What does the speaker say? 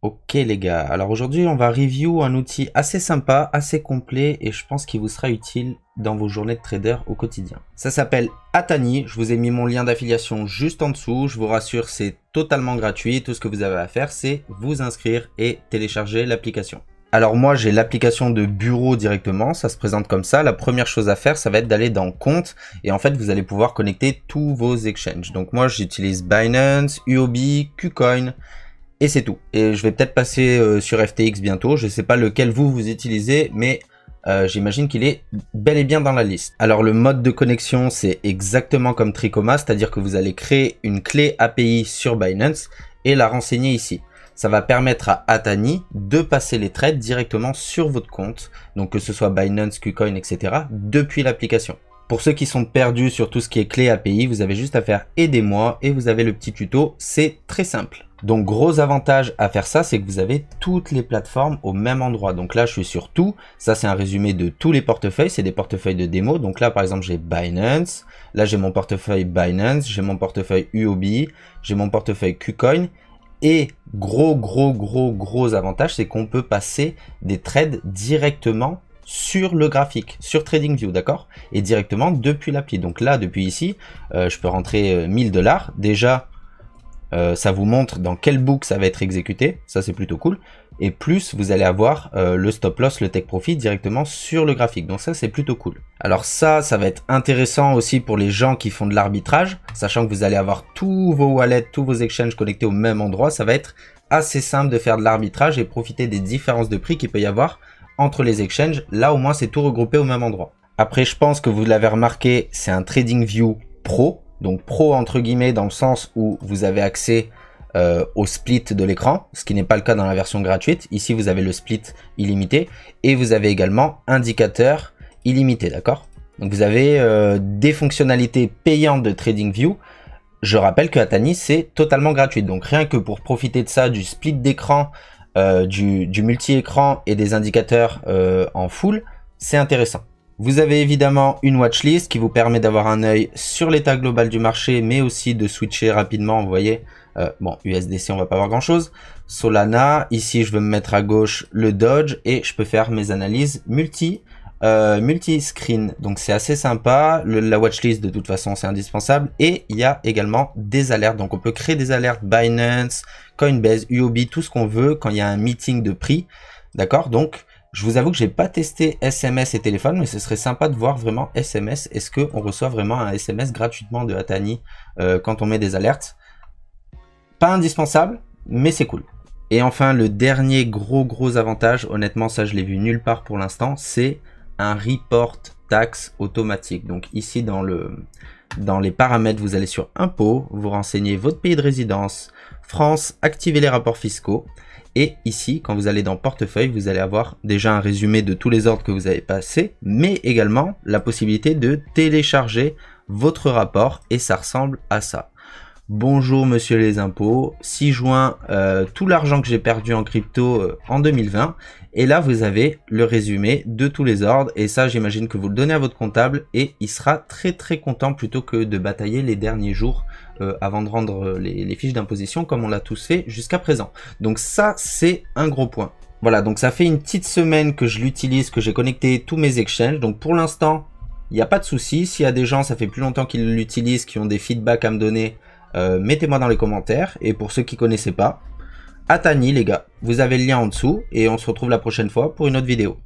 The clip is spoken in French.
Ok les gars, alors aujourd'hui on va review un outil assez sympa, assez complet et je pense qu'il vous sera utile dans vos journées de trader au quotidien. Ça s'appelle Atani, je vous ai mis mon lien d'affiliation juste en dessous, je vous rassure c'est totalement gratuit, tout ce que vous avez à faire c'est vous inscrire et télécharger l'application. Alors moi j'ai l'application de bureau directement, ça se présente comme ça, la première chose à faire ça va être d'aller dans compte et en fait vous allez pouvoir connecter tous vos exchanges. Donc moi j'utilise Binance, UOB, KuCoin. Et c'est tout. Et je vais peut-être passer sur FTX bientôt. Je ne sais pas lequel vous utilisez, mais j'imagine qu'il est bel et bien dans la liste. Alors le mode de connexion, c'est exactement comme Tricoma, c'est-à-dire que vous allez créer une clé API sur Binance et la renseigner ici. Ça va permettre à Atani de passer les trades directement sur votre compte, donc que ce soit Binance, KuCoin, etc., depuis l'application. Pour ceux qui sont perdus sur tout ce qui est clé API, vous avez juste à faire aidez-moi et vous avez le petit tuto, c'est très simple. Donc gros avantage à faire ça, c'est que vous avez toutes les plateformes au même endroit. Donc là je suis sur tout, ça c'est un résumé de tous les portefeuilles, c'est des portefeuilles de démo. Donc là par exemple j'ai Binance, là j'ai mon portefeuille Binance, j'ai mon portefeuille UOB, j'ai mon portefeuille KuCoin. Et gros avantage, c'est qu'on peut passer des trades directement sur le graphique, sur TradingView, d'accord? Et directement depuis l'appli. Donc là, depuis ici, je peux rentrer 1000 $. Déjà, ça vous montre dans quel book ça va être exécuté. Ça, c'est plutôt cool. Et plus, vous allez avoir le stop loss, le take profit directement sur le graphique. Donc ça, c'est plutôt cool. Alors ça va être intéressant aussi pour les gens qui font de l'arbitrage, sachant que vous allez avoir tous vos wallets, tous vos exchanges connectés au même endroit. Ça va être assez simple de faire de l'arbitrage et profiter des différences de prix qu'il peut y avoir entre les exchanges. Là, au moins, c'est tout regroupé au même endroit. Après, je pense que vous l'avez remarqué, c'est un TradingView Pro. Donc pro entre guillemets dans le sens où vous avez accès au split de l'écran, ce qui n'est pas le cas dans la version gratuite. Ici, vous avez le split illimité et vous avez également indicateur illimité, d'accord? Donc vous avez des fonctionnalités payantes de TradingView. Je rappelle que Atani, c'est totalement gratuit. Donc rien que pour profiter de ça, du split d'écran, du multi-écran et des indicateurs en full, c'est intéressant. Vous avez évidemment une watchlist qui vous permet d'avoir un œil sur l'état global du marché, mais aussi de switcher rapidement. Vous voyez, bon, USDC, on va pas voir grand chose. Solana, ici, je veux me mettre à gauche le Doge et je peux faire mes analyses multi-screen. Donc, c'est assez sympa. La watchlist, de toute façon, c'est indispensable. Et il y a également des alertes. Donc, on peut créer des alertes Binance, Coinbase, UOB, tout ce qu'on veut quand il y a un meeting de prix. D'accord? Donc, je vous avoue que j'ai pas testé SMS et téléphone, mais ce serait sympa de voir vraiment SMS. Est-ce qu'on reçoit vraiment un SMS gratuitement de Atani quand on met des alertes? Pas indispensable, mais c'est cool. Et enfin, le dernier gros avantage, honnêtement, ça je l'ai vu nulle part pour l'instant, c'est un report tax automatique. Donc ici dans les paramètres, vous allez sur impôts, vous renseignez votre pays de résidence, France, activez les rapports fiscaux. Et ici, quand vous allez dans portefeuille, vous allez avoir déjà un résumé de tous les ordres que vous avez passés, mais également la possibilité de télécharger votre rapport et ça ressemble à ça. Bonjour monsieur les impôts, 6 juin, tout l'argent que j'ai perdu en crypto en 2020. Et là, vous avez le résumé de tous les ordres. Et ça, j'imagine que vous le donnez à votre comptable et il sera très content plutôt que de batailler les derniers jours avant de rendre les fiches d'imposition comme on l'a tous fait jusqu'à présent. Donc ça, c'est un gros point. Voilà, donc ça fait une petite semaine que je l'utilise, que j'ai connecté tous mes exchanges. Donc pour l'instant, il n'y a pas de souci. S'il y a des gens, ça fait plus longtemps qu'ils l'utilisent, qui ont des feedbacks à me donner, mettez-moi dans les commentaires. Et pour ceux qui ne connaissaient pas, Atani les gars, vous avez le lien en dessous et on se retrouve la prochaine fois pour une autre vidéo.